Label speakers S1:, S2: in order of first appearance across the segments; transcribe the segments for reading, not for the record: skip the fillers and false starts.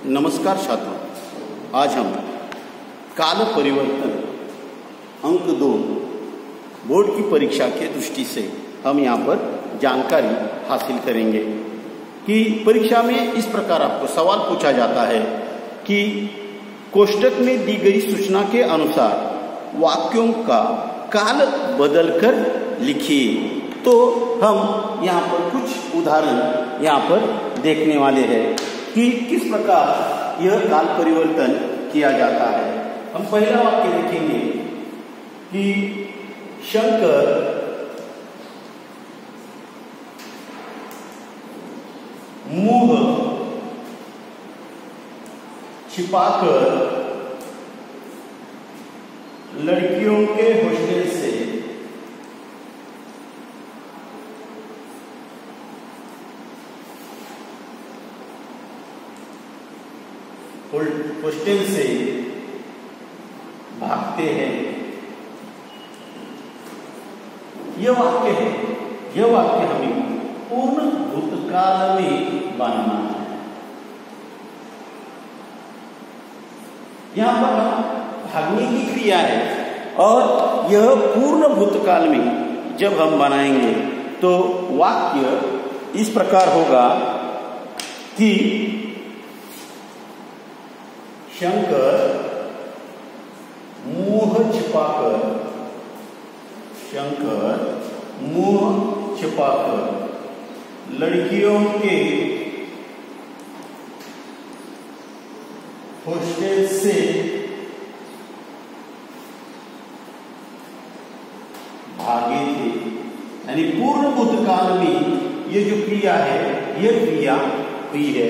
S1: नमस्कार छात्रों, आज हम काल परिवर्तन अंक 2 बोर्ड की परीक्षा के दृष्टि से हम यहाँ पर जानकारी हासिल करेंगे कि परीक्षा में इस प्रकार आपको सवाल पूछा जाता है कि कोष्टक में दी गई सूचना के अनुसार वाक्यों का काल बदलकर लिखिए। तो हम यहाँ पर कुछ उदाहरण यहाँ पर देखने वाले हैं कि किस प्रकार यह काल परिवर्तन किया जाता है। हम पहला वाक्य देखेंगे कि शंकर मुंह छिपाकर लड़कियों के हॉस्टल से भागते हैं। यह वाक्य है, यह वाक्य हमें पूर्ण भूतकाल में बनाना है। यहां पर भागने की क्रिया है और यह पूर्ण भूतकाल में जब हम बनाएंगे तो वाक्य इस प्रकार होगा कि शंकर मुंह छिपाकर लड़कियों के हॉस्टल से भागे थे। यानी पूर्ण भूतकाल में ये जो क्रिया है, यह क्रिया हुई है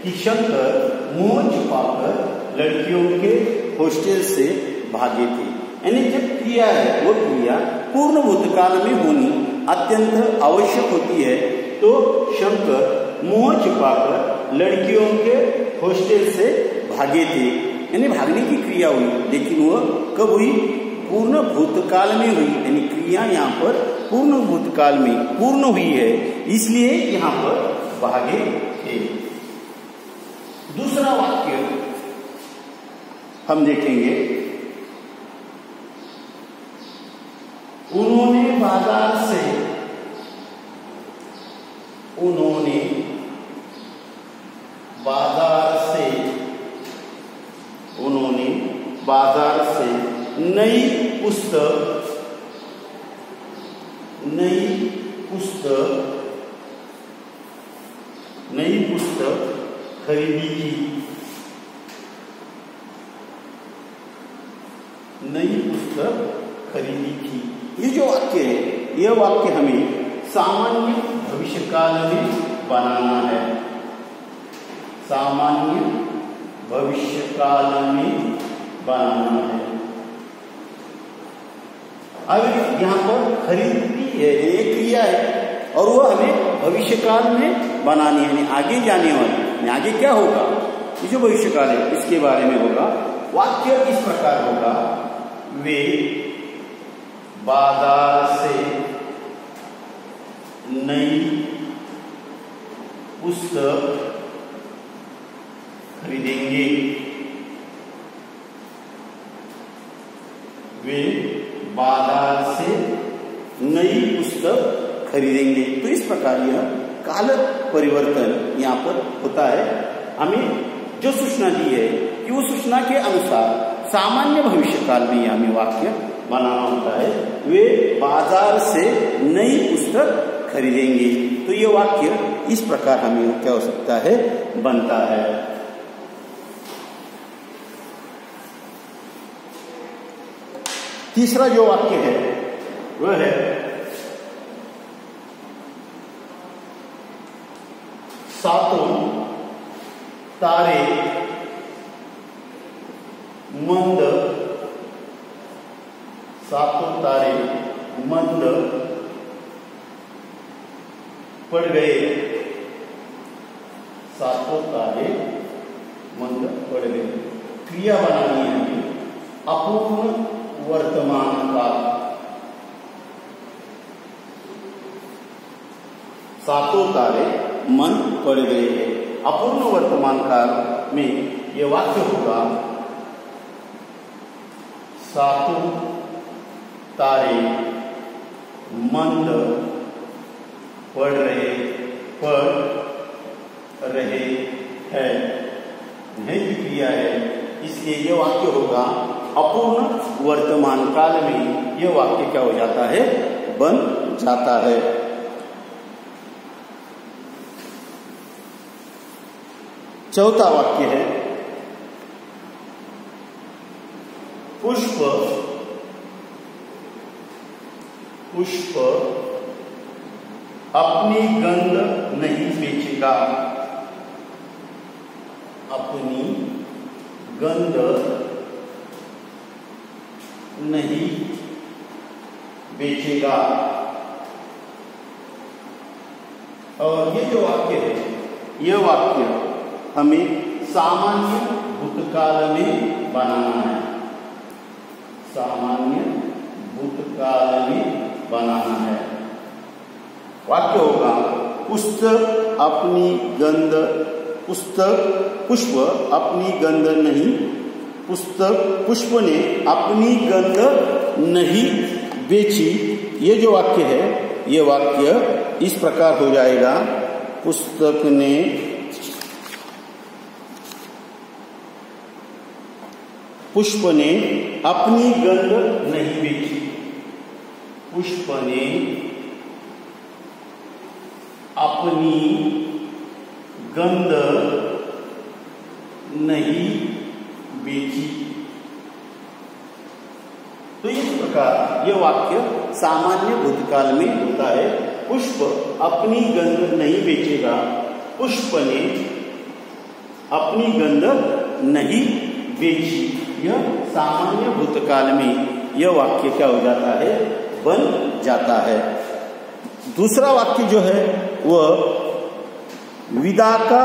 S1: कि शंकर मुंह छिपाकर लड़कियों के हॉस्टल से भागे थे। यानी जब क्रिया है वो क्रिया पूर्ण भूतकाल में होनी अत्यंत आवश्यक होती है, तो शंकर मुंह छिपाकर लड़कियों के हॉस्टल से भागे थे। यानी भागने की क्रिया हुई, लेकिन वह कब हुई? पूर्ण भूतकाल में हुई। यानी क्रिया यहाँ पर पूर्ण भूतकाल में पूर्ण हुई है, इसलिए यहाँ पर भागे थे। दूसरा वाक्य हम देखेंगे, उन्होंने बाजार से नई पुस्तक खरीदी की। ये जो वाक्य है, यह वाक्य हमें सामान्य भविष्यकाल में बनाना है। सामान्य भविष्यकाल में बनाना है। अब यहाँ पर खरीदी है, एक क्रिया है और वह हमें भविष्यकाल में बनानी है, यानी आगे जाने वाली। आगे क्या होगा? ये जो भविष्यकाल है इसके बारे में होगा। वाक्य इस प्रकार होगा, वे बाजार से नई पुस्तक खरीदेंगे। वे बाजार से नई पुस्तक खरीदेंगे। तो इस प्रकार यह काल परिवर्तन यहाँ पर होता है। हमें जो सूचना दी है कि वो सूचना के अनुसार सामान्य भविष्यकाल में हमें वाक्य बनाना होता है। वे बाजार से नई पुस्तक खरीदेंगे। तो ये वाक्य इस प्रकार हमें क्या हो सकता है? बनता है। तीसरा जो वाक्य है वह है, सातों तारे मंद पड़ गए। सातों तारे मंद पड़ गए। क्रिया बनानी है अपूर्ण वर्तमान काल। सातों तारे मंद पड़ गए हैं। अपूर्ण वर्तमान काल में ये वाक्य होगा, सातों तारे मंद पड़ रहे हैं, नहीं क्रिया है, इसलिए ये वाक्य होगा अपूर्ण वर्तमान काल में यह वाक्य क्या हो जाता है, बन जाता है। चौथा वाक्य है, पुष्प अपनी गंध नहीं बेचेगा, अपनी गंध नहीं बेचेगा। और ये जो वाक्य है, यह वाक्य हमें सामान्य भूतकाल में बनाना है, सामान्य भूतकाल में बनाना है। वाक्य होगा, पुष्प अपनी गंध नहीं, पुष्प ने अपनी गंध नहीं बेची। ये जो वाक्य है, ये वाक्य इस प्रकार हो जाएगा, पुष्प ने अपनी गंध नहीं बेची, पुष्प ने अपनी गंध नहीं बेची। तो इस प्रकार यह वाक्य सामान्य भूतकाल में होता है, पुष्प अपनी गंध नहीं बेचेगा, पुष्प ने अपनी गंध नहीं बेची। यह सामान्य भूतकाल में यह वाक्य क्या हो जाता है, बन जाता है। दूसरा वाक्य जो है वह विदा का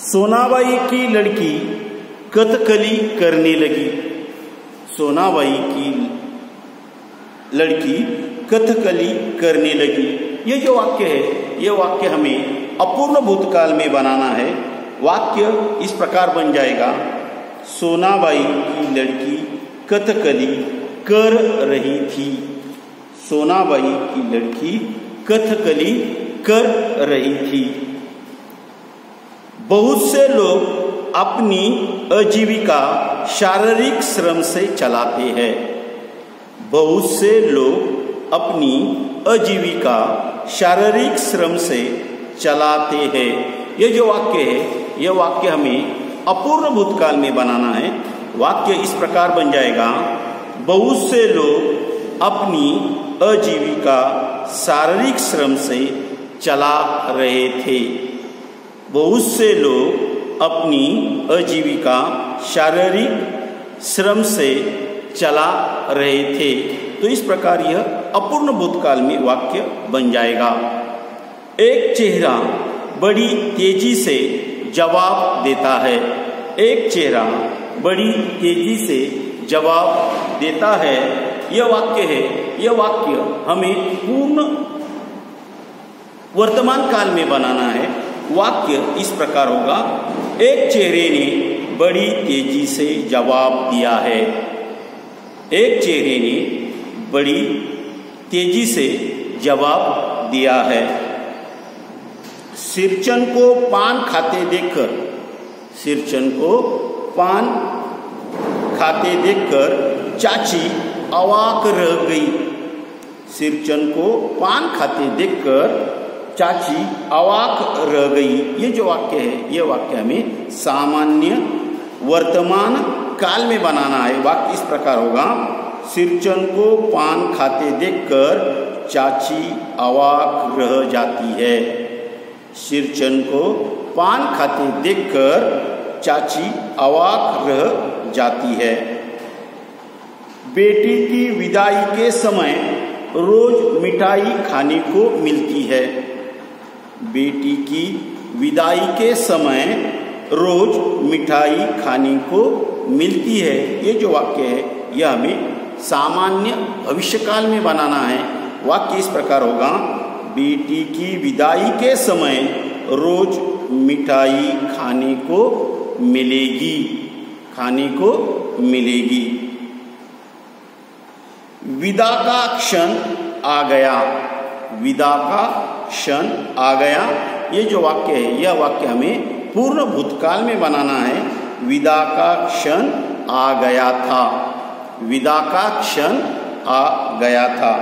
S1: सोनाबाई की लड़की कथकली करने लगी, सोनाबाई की लड़की कथकली करने लगी। ये जो वाक्य है, यह वाक्य हमें अपूर्ण भूतकाल में बनाना है। वाक्य इस प्रकार बन जाएगा, सोनाबाई की लड़की कथकली कर रही थी, सोनाबाई की लड़की कथकली कर रही थी। बहुत से लोग अपनी आजीविका शारीरिक श्रम से चलाते हैं, बहुत से लोग अपनी आजीविका शारीरिक श्रम से चलाते हैं। ये जो वाक्य है, यह वाक्य हमें अपूर्ण भूतकाल में बनाना है। वाक्य इस प्रकार बन जाएगा, बहुत से लोग अपनी आजीविका शारीरिक श्रम से चला रहे थे, बहुत से लोग अपनी आजीविका शारीरिक श्रम से चला रहे थे। तो इस प्रकार यह अपूर्ण भूतकाल में वाक्य बन जाएगा। एक चेहरा बड़ी तेजी से जवाब देता है, एक चेहरा बड़ी तेजी से जवाब देता है। यह वाक्य है, यह वाक्य हमें पूर्ण वर्तमान काल में बनाना है। वाक्य इस प्रकार होगा, एक चेहरे ने बड़ी तेजी से जवाब दिया है, एक चेहरे ने बड़ी तेजी से जवाब दिया है। सिरचन को पान खाते देखकर, सिरचन को पान खाते देखकर चाची अवाक रह गई, सिरचन को पान खाते देखकर चाची अवाक रह गई। ये जो वाक्य है, ये वाक्य हमें सामान्य वर्तमान काल में बनाना है। वाक्य इस प्रकार होगा, सिरचन को पान खाते देखकर चाची अवाक रह जाती है, सिरचन को पान खाते देखकर चाची अवाक रह जाती है। बेटी की विदाई के समय रोज मिठाई खाने को मिलती है, बेटी की विदाई के समय रोज मिठाई खाने को मिलती है। ये जो वाक्य है, यह हमें सामान्य भविष्यकाल में बनाना है। वाक्य इस प्रकार होगा, बेटी की विदाई के समय रोज मिठाई खाने को मिलेगी, खाने को मिलेगी। विदा का क्षण आ गया, विदा का क्षण आ गया। ये जो वाक्य है, यह वाक्य हमें पूर्ण भूतकाल में बनाना है। विदा का क्षण आ गया था, विदा का क्षण आ गया था।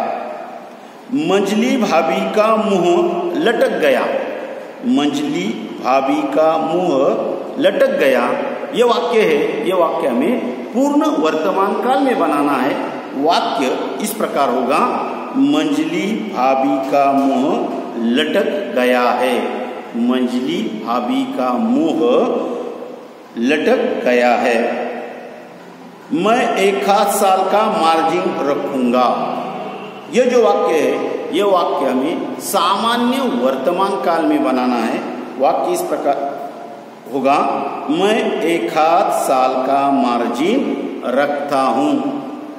S1: मंजली भाभी का मुंह लटक गया, मंजली भाभी का मुंह लटक गया। ये वाक्य है, ये वाक्य हमें पूर्ण वर्तमान काल में बनाना है। वाक्य इस प्रकार होगा, मंजली भाभी का मुंह लटक गया है, मंजली भाभी का मुंह लटक गया है। मैं 1 साल का मार्जिन रखूंगा। यह जो वाक्य है, यह वाक्य हमें सामान्य वर्तमान काल में बनाना है। वाक्य इस प्रकार होगा, मैं 1 साल का मार्जिन रखता हूं,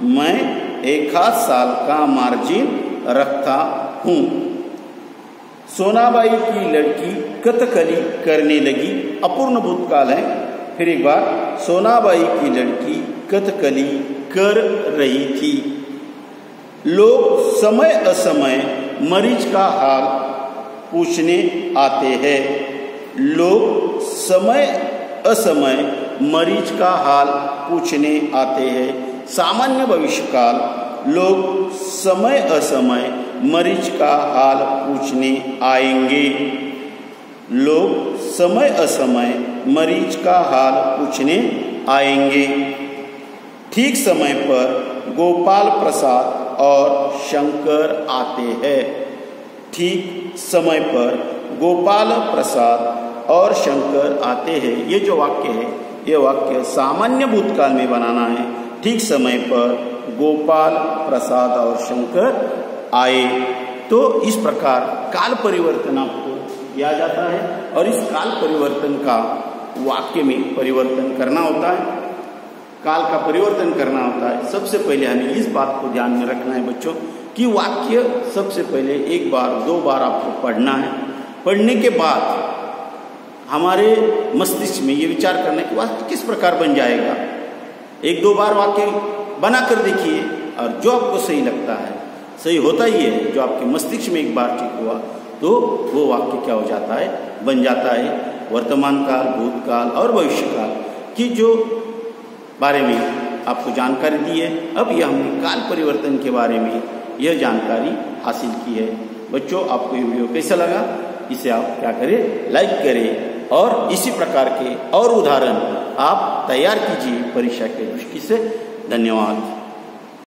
S1: मैं 1 साल का मार्जिन रखता हूं। सोनाबाई की लड़की कथकली करने लगी, अपूर्ण भूतकाल है। फिर एक बार, सोनाबाई की लड़की कथकली कर रही थी। लोग समय असमय मरीज का हाल पूछने आते हैं, लोग समय असमय मरीज का हाल पूछने आते हैं। सामान्य भविष्यकाल, लोग समय असमय मरीज का हाल पूछने आएंगे, लोग समय असमय मरीज का हाल पूछने आएंगे। ठीक समय पर गोपाल प्रसाद और शंकर आते हैं, ठीक समय पर गोपाल प्रसाद और शंकर आते हैं। ये जो वाक्य है, ये वाक्य सामान्य भूतकाल में बनाना है। ठीक समय पर गोपाल प्रसाद और शंकर आए। तो इस प्रकार काल परिवर्तन आपको किया जाता है और इस काल परिवर्तन का वाक्य में परिवर्तन करना होता है, काल का परिवर्तन करना होता है। सबसे पहले हमें इस बात को ध्यान में रखना है बच्चों कि वाक्य सबसे पहले 1 बार 2 बार आपको पढ़ना है। पढ़ने के बाद हमारे मस्तिष्क में ये विचार करना है कि वाक्य किस प्रकार बन जाएगा। 1-2 बार वाक्य बना कर देखिए और जो आपको सही लगता है, सही होता ही है, जो आपके मस्तिष्क में एक बार ठीक हुआ तो वो वाक्य क्या हो जाता है, बन जाता है। वर्तमान काल, भूतकाल और भविष्यकाल की जो बारे में आपको जानकारी दी है, अब यह हमने काल परिवर्तन के बारे में यह जानकारी हासिल की है। बच्चों, आपको ये वीडियो कैसा लगा, इसे आप क्या करें, लाइक करें और इसी प्रकार के और उदाहरण आप तैयार कीजिए परीक्षा के दृष्टि से। धन्यवाद।